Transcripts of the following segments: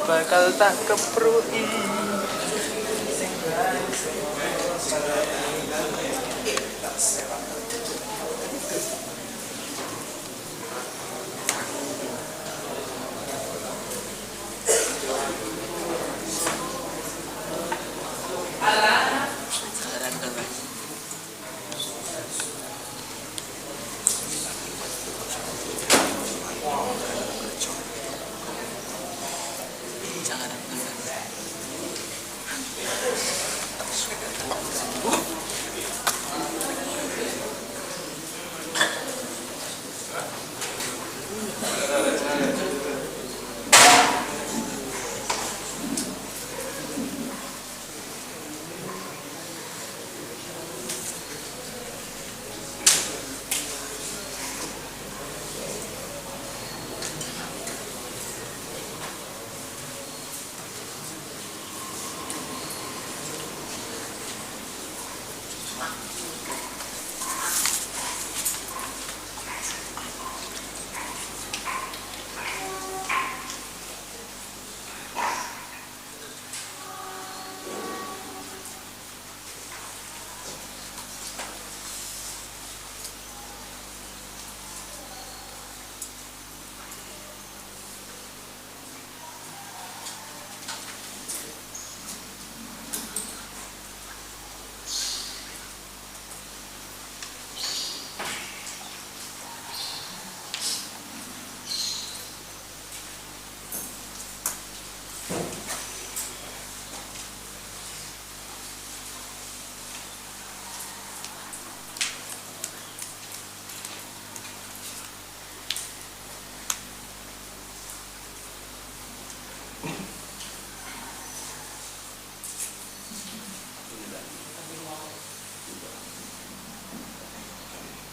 bakal tak keprui.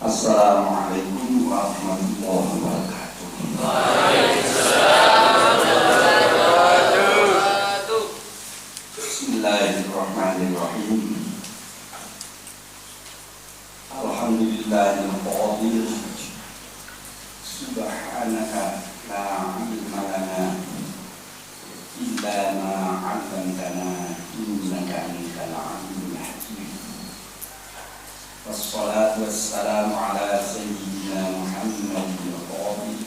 Assalamualaikum warahmatullahi wabarakatuh. Waalaikumsalam warahmatullahi wabarakatuh. Bismillahirrahmanirrahim. Alhamdulillahil qadir. Subhanaka la ilma lana illa ma 'allamtana innaka antal alimul hakim. Wassalatu wassalamu ala sayyidina Muhammadin qabil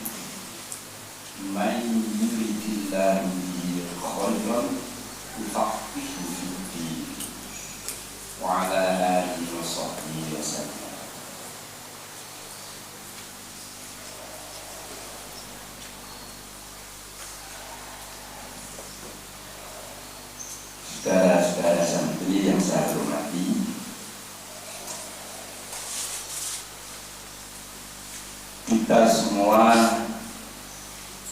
man yuridillahu bihi khairan yufaqihu fiddin wa ala alihi wa sahbihi wasallam. Saudara-saudara santri yang saya hormati, kita semua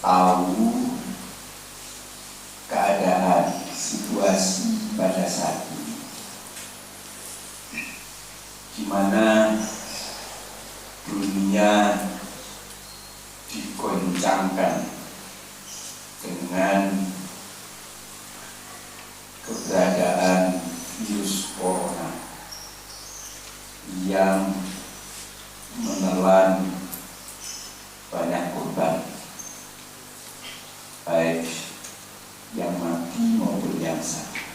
tahu keadaan situasi pada saat ini, di mana dunia digoncangkan dengan keberadaan virus corona yang menelan banyak korban, baik yang mati maupun yang sakit.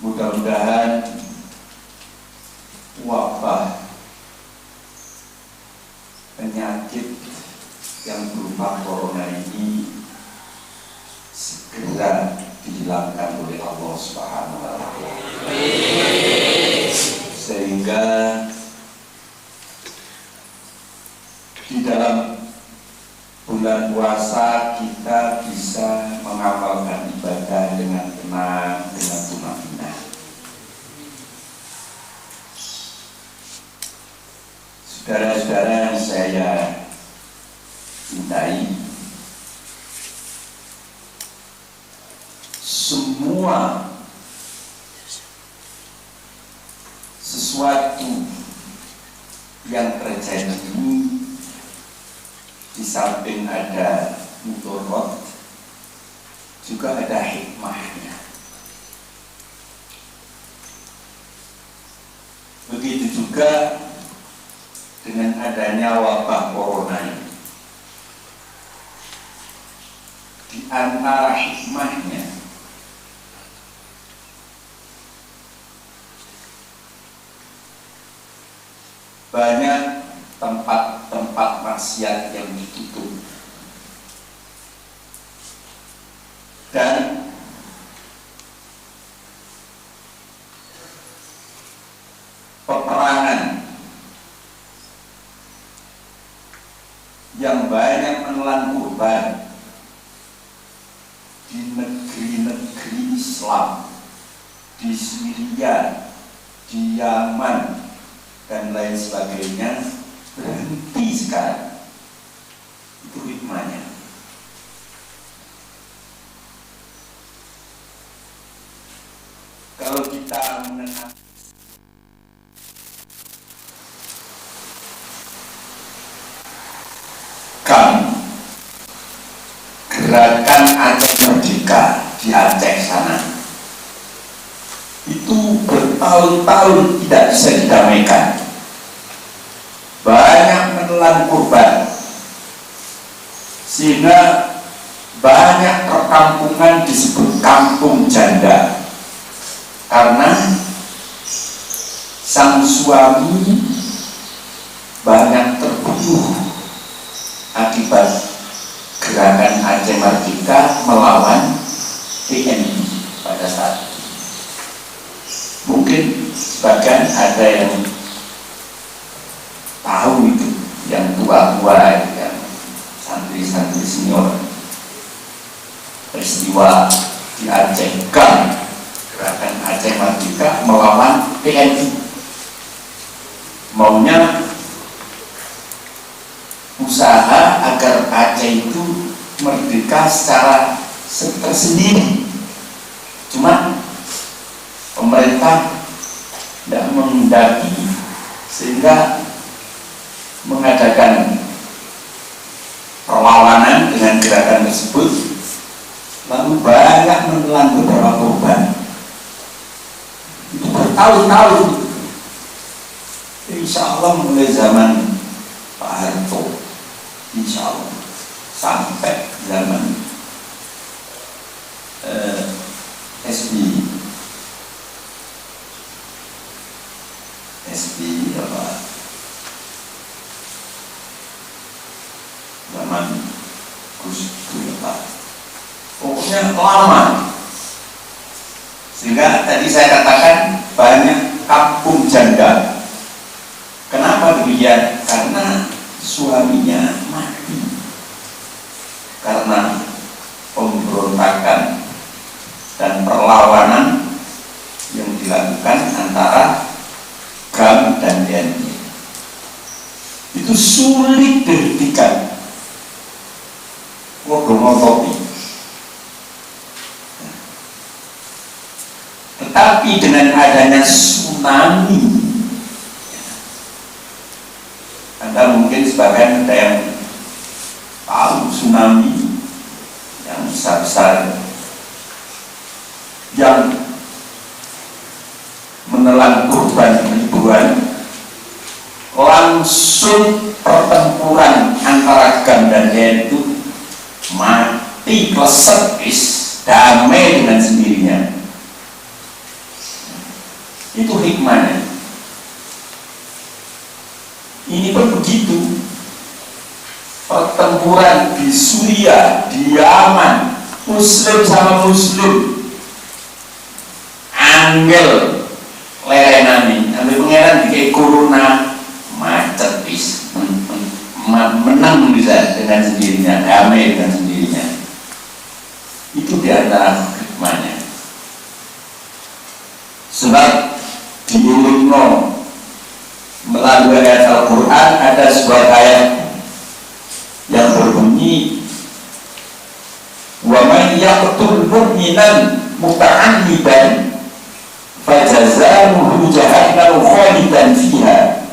Mudah-mudahan wabah penyakit yang berupa corona ini segera dihilangkan oleh Allah Subhanahu wa Ta'ala, sehingga di dalam bulan puasa kita bisa mengamalkan ibadah dengan tenang, dengan tumanina. Saudara-saudara yang saya cintai, semua sesuatu yang terjadi ini, di samping ada mudarat, juga ada hikmahnya. Begitu juga dengan adanya wabah corona ini, di antara hikmahnya banyak tempat-tempat maksiat yang ditutup dan peperangan yang banyak menelan korban di negeri-negeri Islam, di Syria, di Yaman dan lain sebagainya berhenti sekarang. Itu hikmahnya. Kalau kita mengenal gerakan Aceh Merdeka di Aceh sana itu bertahun-tahun tidak bisa didamaikan, banyak menelan korban, sehingga banyak perkampungan disebut kampung janda karena sang suami banyak terbunuh akibat gerakan Aceh Merdeka melawan TNI pada saat itu. Mungkin sebagian ada yang tahu itu, yang tua-tua, yang santri-santri senior, peristiwa di Aceh gerakan Aceh Merdeka melawan TNI, maunya usaha agar Aceh itu merdeka secara tersendiri. Cuma pemerintah tidak menghendaki, sehingga mengadakan perlawanan dengan gerakan tersebut, lalu banyak menelan beberapa korban. Itu bertahun-tahun. Insya Allah mulai zaman Pak Harto, insya Allah sampai zaman SBY apa, zaman Gus Dur, pokoknya lama, sehingga tadi saya katakan banyak kampung janda. Kenapa demikian? Karena suaminya mati karena pemberontakan dan perlawanan yang dilakukan antara GAM dan TNI. Itu sulit dihentikan, ngobrol-ngobrol. Tetapi dengan adanya tsunami, Anda mungkin sebagian ada yang tahu tsunami yang besar-besar yang menelan korban ribuan, langsung pertempuran antara GAM dan TNI itu mati klesekis, damai dengan sendirinya. Itu hikmahnya. Ini pun begitu. Pertempuran di Suriah, di Yaman, Muslim sama Muslim, angel lerenani, ambil pangeran di corona macet bis, menang bisa dengan sendirinya, damai dengan sendirinya. Itu diantara hikmahnya. Sebab di Ulumno melalui ayat Al-Quran ada sebuah ayat yang berbunyi, wa man yaqtul mu'minan muta'ammidan fajazaohu jahannam khalidan fiha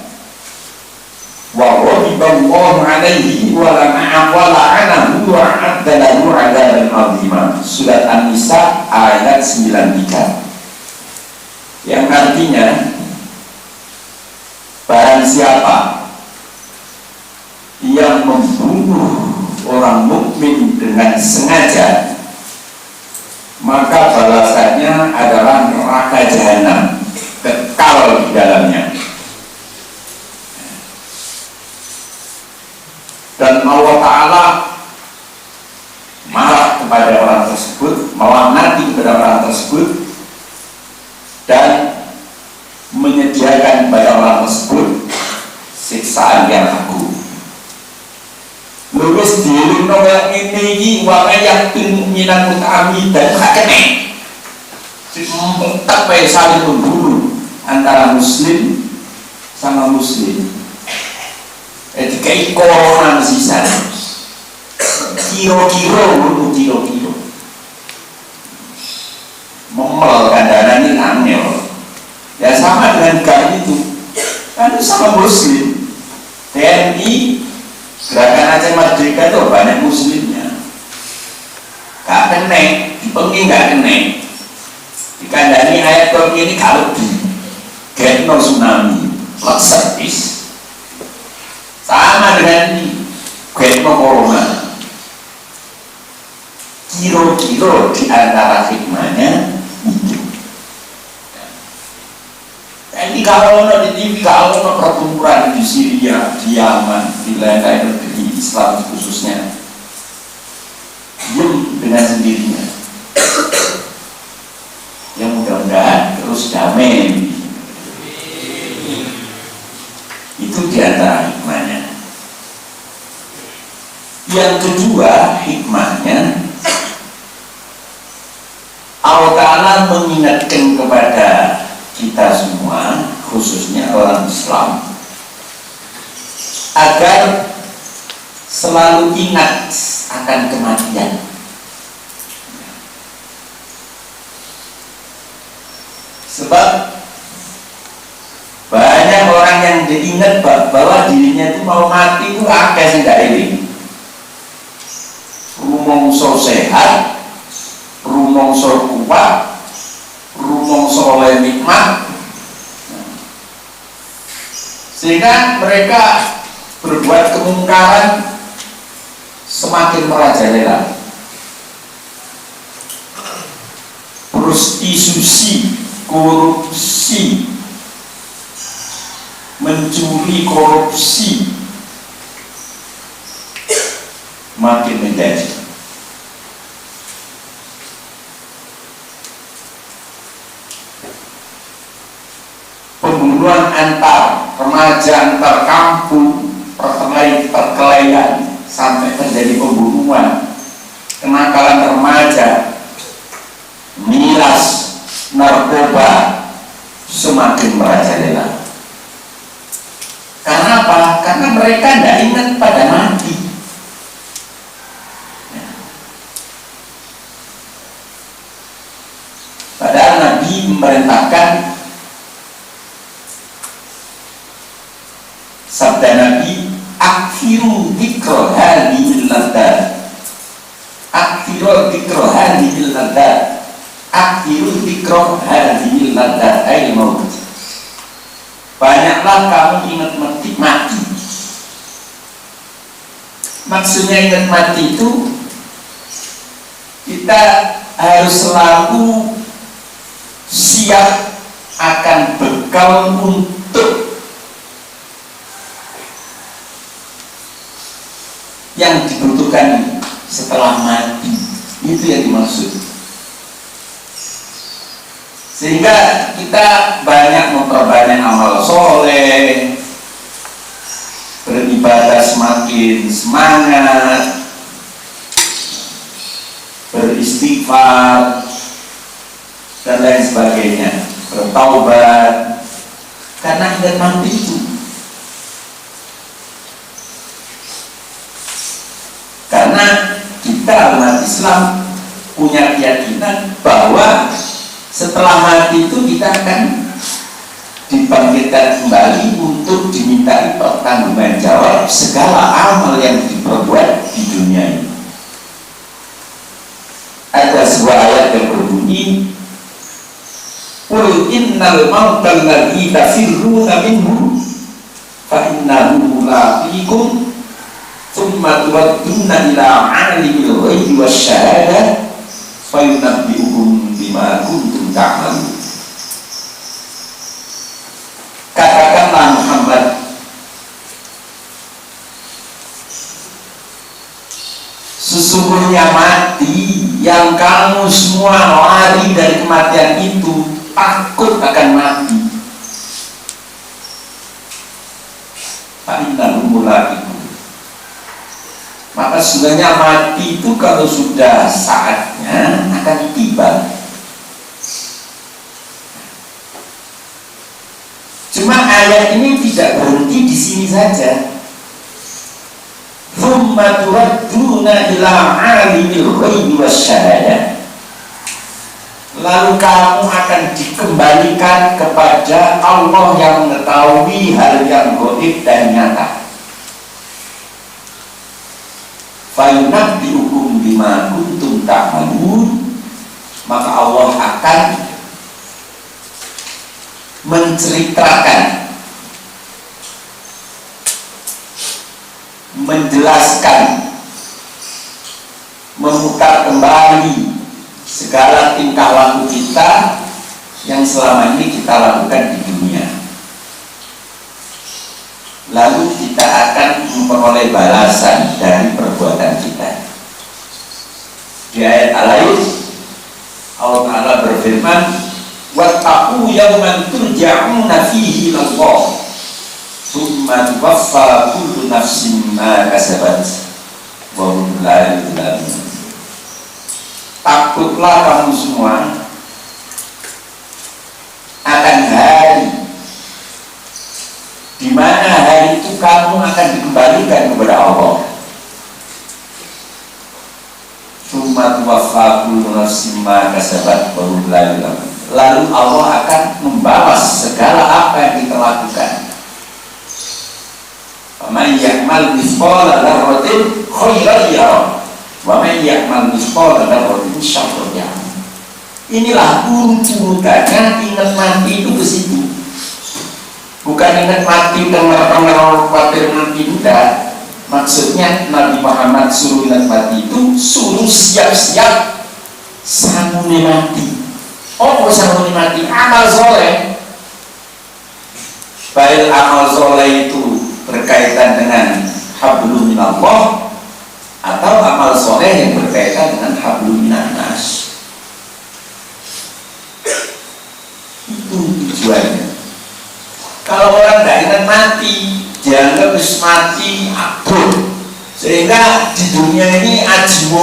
wa ghadiballahu alaihi wa la'anahu wa a'adda lahu 'adzaban 'azima. Surat An-Nisa ayat 93, yang artinya barang siapa membunuh orang mukmin dengan sengaja, maka balasannya adalah neraka jahanam, kekal di dalamnya. Dan Allah Ta'ala marah kepada orang tersebut, melaknati kepada orang tersebut, dan menyediakan kepada orang tersebut siksaan yang agung. Lulus diri nolak ini wa yakin minat kami dan hakene. Tak payah saling membunuh antara muslim sama muslim. Dikai corona sisa. Kiro-kiro bunuh kiro-kiro. Memel kandaran ini angel. Ya sama dengan kali itu. Kan sama muslim. TNI Gerakan Aceh Merdeka itu banyak muslimnya. Gak kena, dipengi gak kena. Dikandani ayat Quran ini kalau di Getno tsunami, leksertis. Sama dengan ini, Getno corona. Kiro-kiro di antara hikmahnya itu. Ini kalau di TV, kalau pertempuran di Syria, di Yaman, di lain-lain negeri Islam khususnya, diam dengan sendirinya. Yang mudah-mudahan terus damai. Itu diantara hikmahnya. Yang kedua hikmahnya, Allah Ta'ala mengingatkan kepada kita semua, khususnya orang Islam, agar selalu ingat akan kematian. Sebab banyak orang yang diingat bahwa dirinya itu mau mati itu akeh sing gak eling. Rumongso sehat, rumongso kuat, rumongso oleh nikmat, sehingga mereka berbuat kemungkaran semakin merajalela. Prostitusi, korupsi, mencuri, korupsi makin menjadi. Pembunuhan antar remaja, antar kampung, perkelahian sampai terjadi pembunuhan, kenakalan remaja, miras, narkoba semakin merajalela. Karena apa? Karena mereka tidak ingat pada mati. Padahal Nabi memerintahkan, sabda Nabi, akhiru dzikra hadhil ladat, akhiru dzikra hadhil ladat, akhiru dzikra hadhil ladat ay maut. Banyaklah kamu ingat mati. Maksudnya ingat mati itu kita harus selalu siap akan bekal untuk yang dibutuhkan setelah mati. Itu yang dimaksud. Sehingga kita banyak memperbanyak amal soleh, beribadah semakin semangat, beristighfar dan lain sebagainya, bertaubat, karena ingat mati itu. Karena kita umat Islam punya keyakinan bahwa setelah mati itu kita akan dibangkitkan kembali untuk dimintai pertanggungjawaban segala amal yang diperbuat di dunia ini. Ada sebuah ayat yang berbunyi, qul innal mautal ladzi tafirruna minhu fa innahu mulaqikum thumma turadduna ila alimil ghaibi wasyahadah fayunabbi'ukum bima kuntum ta'malun. Katakanlah Muhammad, sesungguhnya mati yang kamu semua lari dari kematian itu, takut akan mati. Fa'innahum mulaqikum. Maka sebenarnya mati itu kalau sudah saatnya akan tiba. Cuma ayat ini tidak berhenti di sini saja. Thumma turadduna ila alimil ghaibi wasyahadah. Lalu kamu akan dikembalikan kepada Allah yang mengetahui hal yang gaib dan nyata. Fayunabbi'ukum bima kuntum ta'malun. Maka Allah akan menceritakan, menjelaskan, memutar kembali segala tingkah laku kita yang selama ini kita lakukan di dunia. Lalu kita akan memperoleh balasan dari perbuatan kita. Di ayat lain Allah Ta'ala berfirman, wattaqu yawman turja'una fihi ilallah tsumma tuwaffa kullu nafsin ma kasabat wa hum la yuzlamun. Takutlah kamu semua akan hari di mana hari itu kamu akan dikembalikan kepada Allah. Tsumma tuwaffa kullu nafsin ma kasabat wa hum la yuzlamun. Lalu Allah akan membalas segala apa yang kita lakukan. Faman ya'mal mithqala dzarratin khairan yarah wa man ya'mal mithqala dzarratin syarran yarah. Inilah urutannya ingat mati itu ke situ. Bukan ingat mati karena khawatir mati, tidak. Maksudnya Nabi Muhammad suruh ingat mati itu suruh siap-siap samune mati. Oh, samune mati amal soleh. Baik amal soleh itu berkaitan dengan hablum minallah atau amal soleh yang berkaitan dengan hablum minannas. Itu tujuannya. Kalau orang tidak ingat mati, dianggap harus mati abur, sehingga di dunia ini aji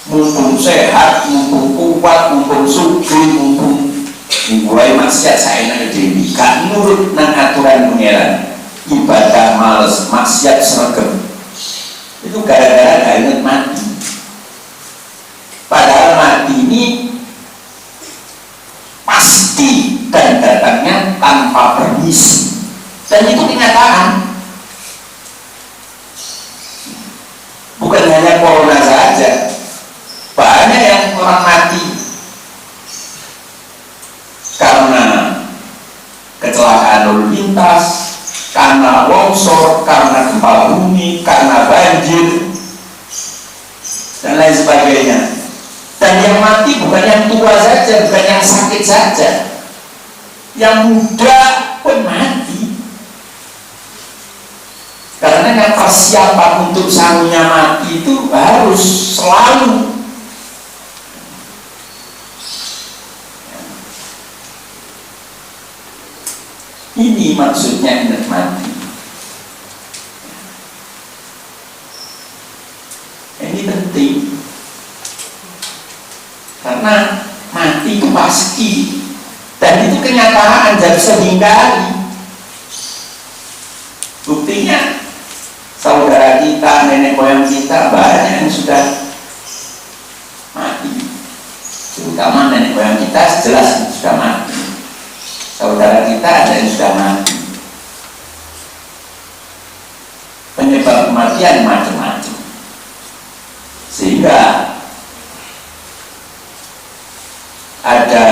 mumpung sehat, mumpung kuat, mumpung sugih, mumpung membuai maksiat saya nak dewi, gak nurut nang aturan pengeran, ibadah males, maksiat seragam. Itu gara-gara gak ingat mati. Padahal mati ini pasti dan datangnya tanpa permisi, dan itu kenyataan. Bukan hanya corona saja, banyak yang orang mati karena kecelakaan lalu lintas, karena longsor, karena gempa bumi, karena banjir dan lain sebagainya. Dan yang mati bukan yang tua saja, bukan yang sakit saja, yang muda pun mati. Karena yang persiapan untuk sangunya mati itu harus selalu ini maksudnya ingat mati. Ini penting. Karena mati itu pasti, dan itu kenyataan, jadi bisa dihindari. Buktinya saudara kita, nenek moyang kita banyak yang sudah mati. Terutama nenek moyang kita jelas sudah mati. Saudara kita ada yang sudah mati. Penyebab kematian macam-macam. Sehingga ada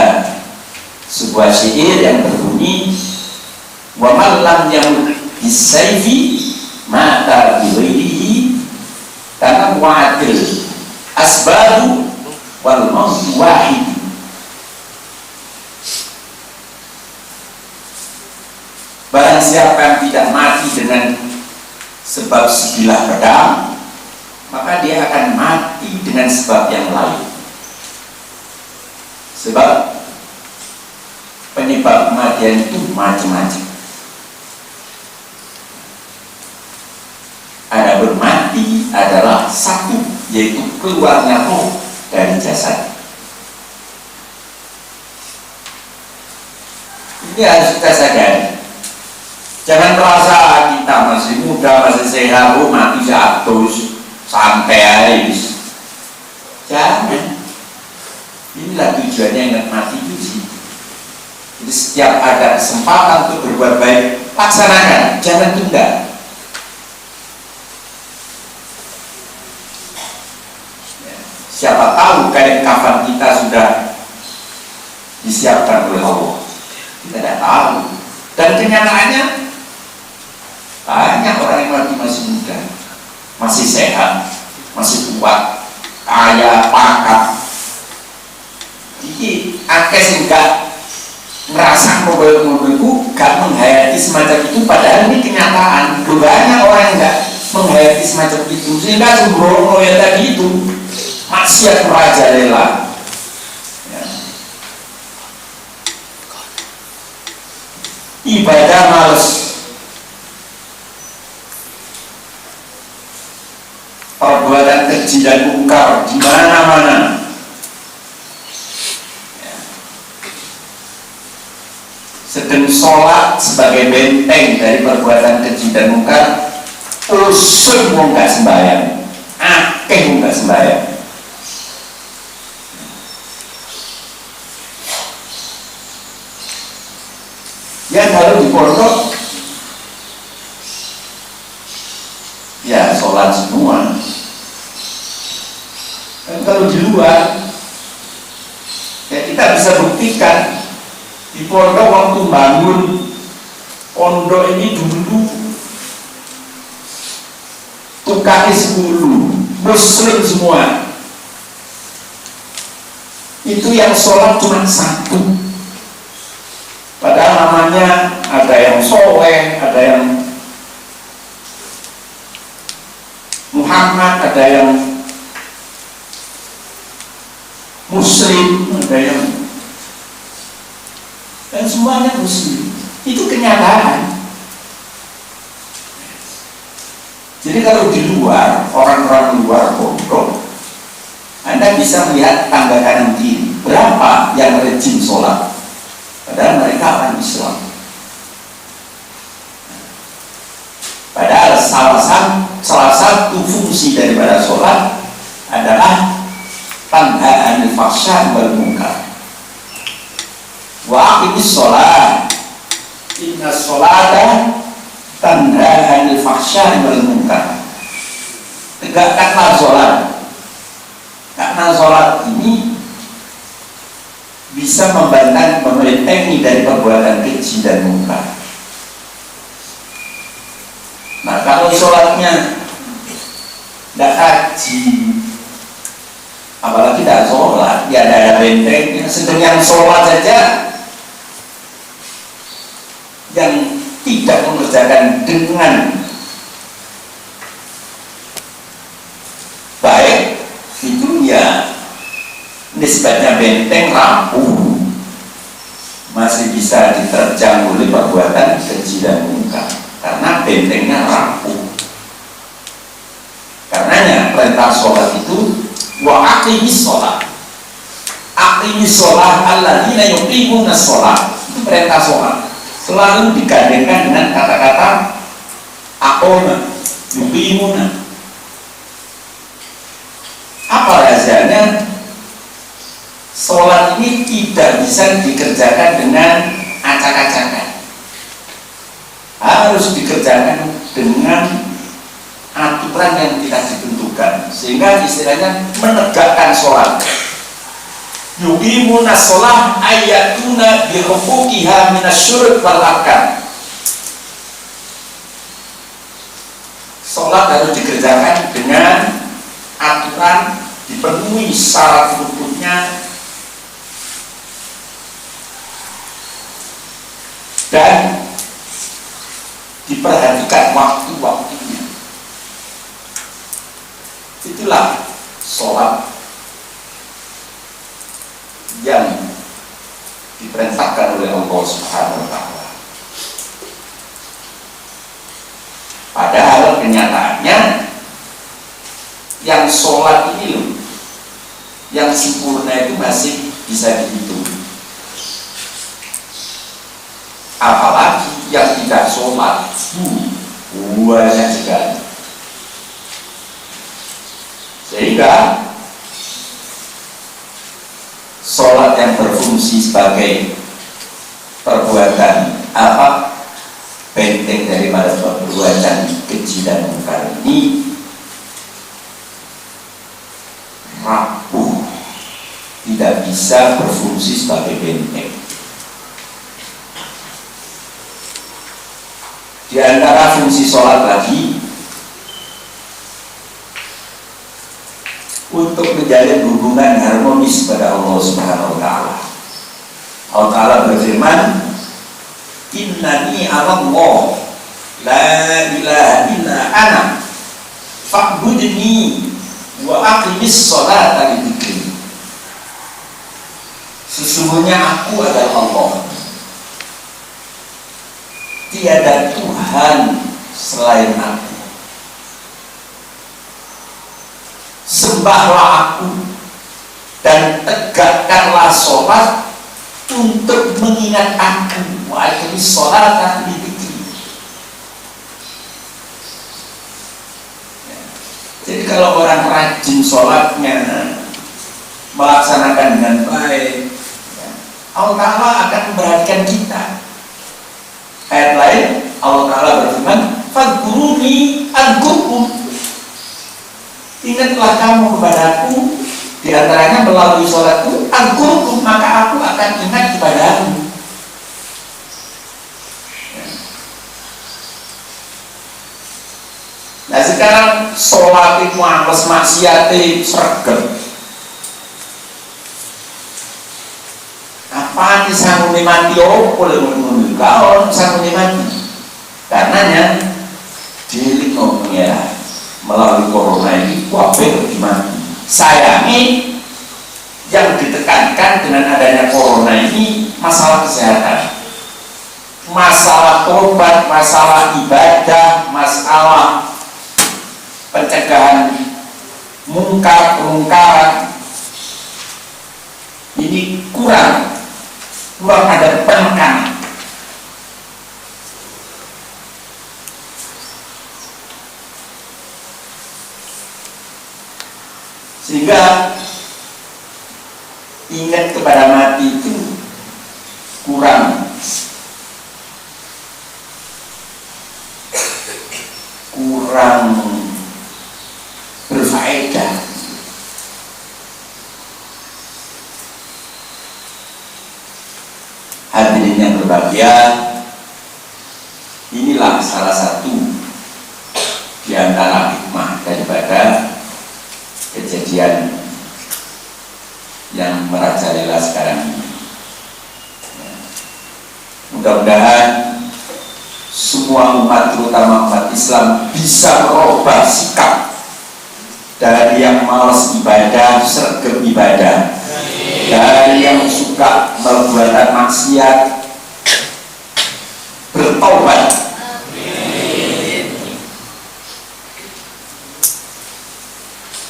sebuah syair yang berbunyi, wa man lam yamut bisayfi mata bi ghairi adil. Asbabu wal mautu wahid. Barang siapa yang tidak mati dengan sebab sebilah pedang, maka dia akan mati dengan sebab yang lain. Sebab penyebab kematian itu macam-macam. Ada bermati adalah satu, yaitu keluarnya roh dari jasad. Ini harus kita sadari. Jangan merasa kita masih muda, masih sehat, mati jatuh, santai aja. Jangan. Inilah tujuannya ingat mati itu sih. Jadi setiap ada kesempatan untuk berbuat baik, laksanakan, jangan tunda. Siapa tahu kain kafan kita sudah disiapkan oleh Allah. Kita tidak tahu. Dan kenyataannya banyak orang yang masih muda, masih sehat, masih kuat, kaya, pangkat. Jadi akeh sing gak merasa mobil-mobilku gak menghayati semacam itu, padahal ini kenyataan. Banyak orang yang gak menghayati semacam itu, sehingga sembrono yang tadi itu maksiat merajalela. Ya. Ibadah males, perbuatan keji dan mungkar di mana-mana. Ya. Sedang sholat sebagai benteng dari perbuatan keji dan mungkar, terus semua nggak sembahyang, akeh nggak sembahyang. Yang baru di pondok, ya sholat semua. Dan kalau di luar, ya kita bisa buktikan di pondok waktu bangun pondok ini dulu tukangnya 10 muslim semua. Itu yang sholat cuma 1. Padahal namanya ada yang soleh, ada yang Muhammad, ada yang Muslim, ada yang, dan semuanya Muslim. Itu kenyataan. Jadi kalau di luar, orang-orang luar pondok, Anda bisa melihat tangga kanan kiri berapa yang rajin sholat. Padahal mereka orang Islam. Padahal salah satu fungsi daripada sholat adalah tanha anil fahsya wal munkar. Wa aqimis sholat, inna sholata tanha anil fahsya wal munkar. Tegakkanlah sholat, karena sholat ini bisa membentengi dari perbuatan keji dan munkar. Nah, kalau sholatnya tidak kaji, apalagi tidak sholat, ya ada bentengnya. Sedang yang sholat saja yang tidak mengerjakan dengan baik, itu ya nisbatnya benteng rapuh, masih bisa diterjang oleh perbuatan keji dan munkar karena bentengnya rapuh. Karenanya perintah sholat itu wa aqimis sholat, aqimis sholat alladzina yuqimuna sholat, itu perintah sholat selalu digandengkan dengan kata-kata aqoma, yuqimuna. Apa rahasianya? Sholat ini tidak bisa dikerjakan dengan acak-acakan, harus dikerjakan dengan aturan yang kita ditentukan, sehingga istilahnya menegakkan sholat. Yuqimuna sholat ayatuna bihuquqiha minasyurut wal arkan. Sholat harus dikerjakan dengan aturan, dipenuhi syarat rukunnya, dan diperhatikan waktu-waktunya. Itulah sholat yang diperintahkan oleh Allah Subhanahu wa Ta'ala. Padahal kenyataannya yang sholat ini loh, yang sempurna itu masih bisa dihitung. Apalagi yang tidak sholat, banyak sekali. Sehingga sholat yang berfungsi sebagai perbuatan benteng daripada perbuatan keji dan mungkar ini rapuh, tidak bisa berfungsi sebagai benteng. Di antara fungsi sholat lagi untuk menjalin hubungan harmonis pada Allah Subhanahu wa Ta'ala. Allah Ta'ala berfirman, innani Allah la ilaha illa ana fa'budni wa aqimis sholata li dzikri. Sesungguhnya aku adalah Allah, tiada Tuhan selain aku. Sembahlah aku dan tegakkanlah sholat untuk mengingat aku. Wa aqimis sholata li dzikri. Jadi kalau orang rajin sholatnya, melaksanakan dengan baik, Allah Ta'ala akan memperhatikan kita. Ayat lain Allah Ta'ala berfirman, fadhkuruni adhkurkum. Ingatlah kamu kepadaku, di antaranya melalui sholatku, adhkurkum, maka aku akan ingat kepadamu. Nah sekarang sholat itu males maksiate sregep. Apaan disanggup mati opo lho kau sanggup mati. Karenanya diri ngomongnya melalui corona ini kabeh mati. Sayangi yang ditekankan dengan adanya corona ini masalah kesehatan, masalah tobat, masalah ibadah, masalah pencegahan kemungkaran ini kurang ada penekanan. Sehingga ingat kepada mati itu kurang berfaedah. Hadirin yang berbahagia, inilah salah satu di antara hikmah daripada kejadian yang merajalela sekarang ini. Mudah-mudahan semua umat, terutama umat Islam, bisa merubah sikap dari yang malas ibadah, sergap ibadah, dari yang suka perbuatan maksiat, bertobat.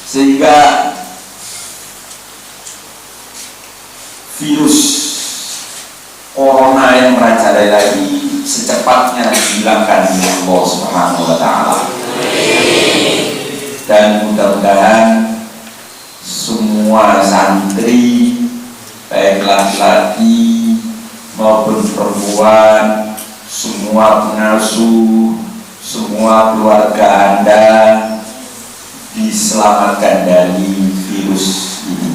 Sehingga virus corona yang merajalela ini secepatnya dihilangkan oleh Allah Subhanahu wa Ta'ala. Dan mudah-mudahan semua santri, baik laki-laki maupun perempuan, semua pengasuh, semua keluarga Anda diselamatkan dari virus ini.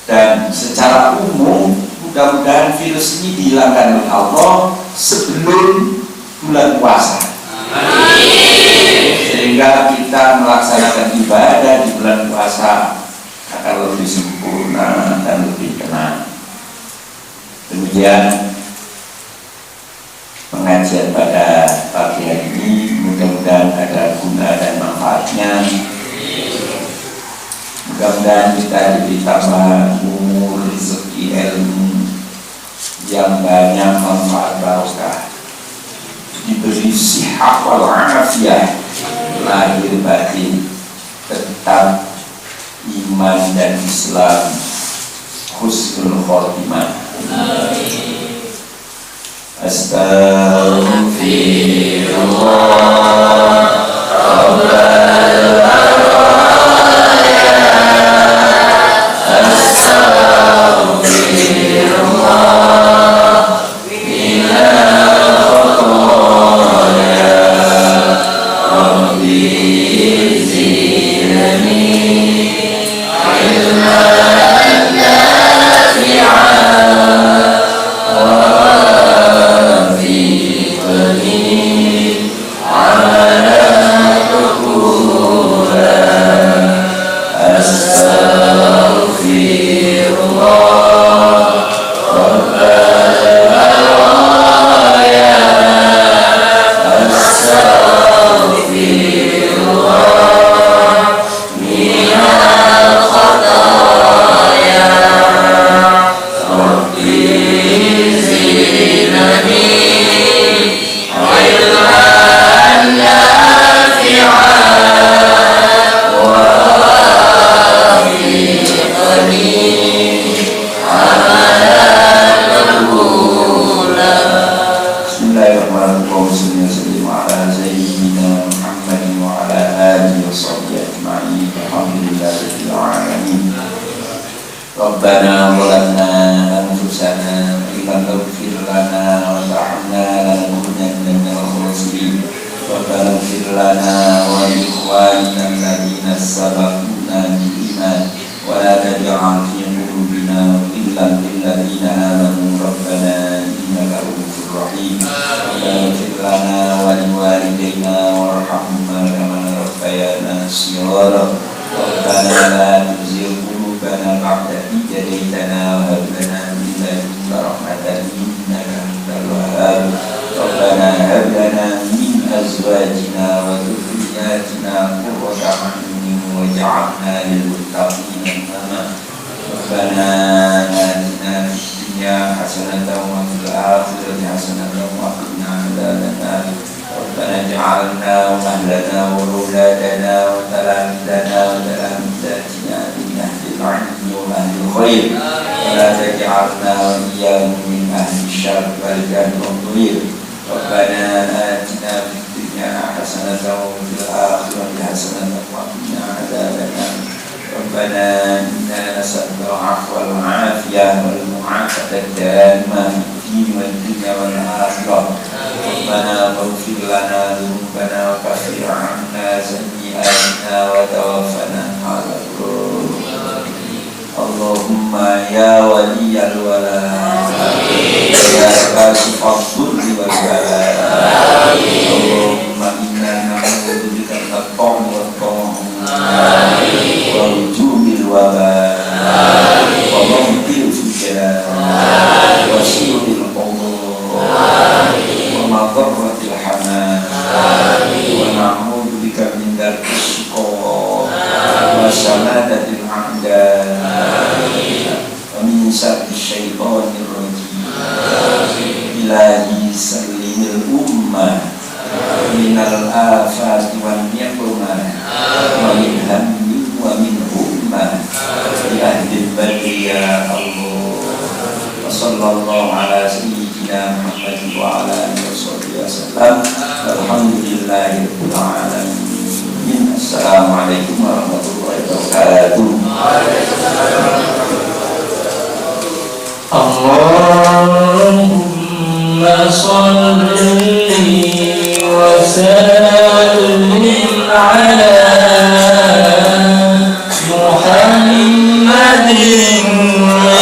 Dan secara umum mudah-mudahan virus ini dihilangkan oleh Allah sebelum bulan puasa. Sehingga melaksanakan ibadah di bulan puasa akan lebih sempurna dan lebih tenang. Demikian pengajian pada pagi hari ini, mudah-mudahan ada guna dan manfaatnya. Mudah-mudahan kita diberi tambah umur, rezeki, ilmu yang banyak, manfaat barokah, diberi sihat wal afiat lahir batin, tetap iman dan Islam, husnul khotimah. Astagfirullah Rabbana zalamna anfusana wa illam taghfir lana wa tarhamna lanakunanna minal khasirin. Rabbana ighfir lana wa li ikhwanina alladhina sabaquna bil iman wa la taj'al fi qulubina ghillan lil ladzina amanu rabbana innaka ra'ufur rahim. Rabbana ighfir lana wa li walidayna warhamhuma kama rabbayana shighara. Rabbana la tuzigh qulubana ba'da idh hadaytana wa hab lana min ladunka rahmatan innaka antal wahhab. Rabbana hab lana min azwajina wa dhurriyyatina qurrata a'yunin waj'alna lil muttaqina imama. Rabbana atina fid dunya hasanatan wa fil akhirati hasanatan wa qina adzabannar. Rabbana ij'alna wa ahlana wa awladana wa talamidana wa talamidatina min ahlil ilmi wa ahlil khair wa la taj'alna wa iyyahum min ahli syarr wal jahl wad dhir. Rabbana atina fid dunya hasanatan wa fil akhirati hasanatan wa qina adzabannar. Rabbana inna nas'aluka al-'afwa wal 'afiyah wal mu'afata ad-daimah fid dunya wal akhirah. Rabbana ighfir lana dzunubana wa kaffir 'anna sayyi'atina wa tawaffana ma'al abrar. Allahumma ya waliyal wala, ya kashifad dhurri wal bala. Allahumma inna na'udzu bika min at-ta'ni wat wa wujubil waba wa mawtil fujjar wa syuril qubur wa madarratil haman wa na'udzu bika min darkis shiqa wa samadatil a'da wa min syarri syaitanir rajim. Ilahi sallimil ummah minal afati wan ni'mah wa min hammin wa min ummah bi ahdil bari ya Allah. Wa sallallahu ala sayyidina Muhammad wa ala alihi wasallam. Alhamdulillahi rabbil alamin. Assalamualaikum warahmatullahi wabarakatuh.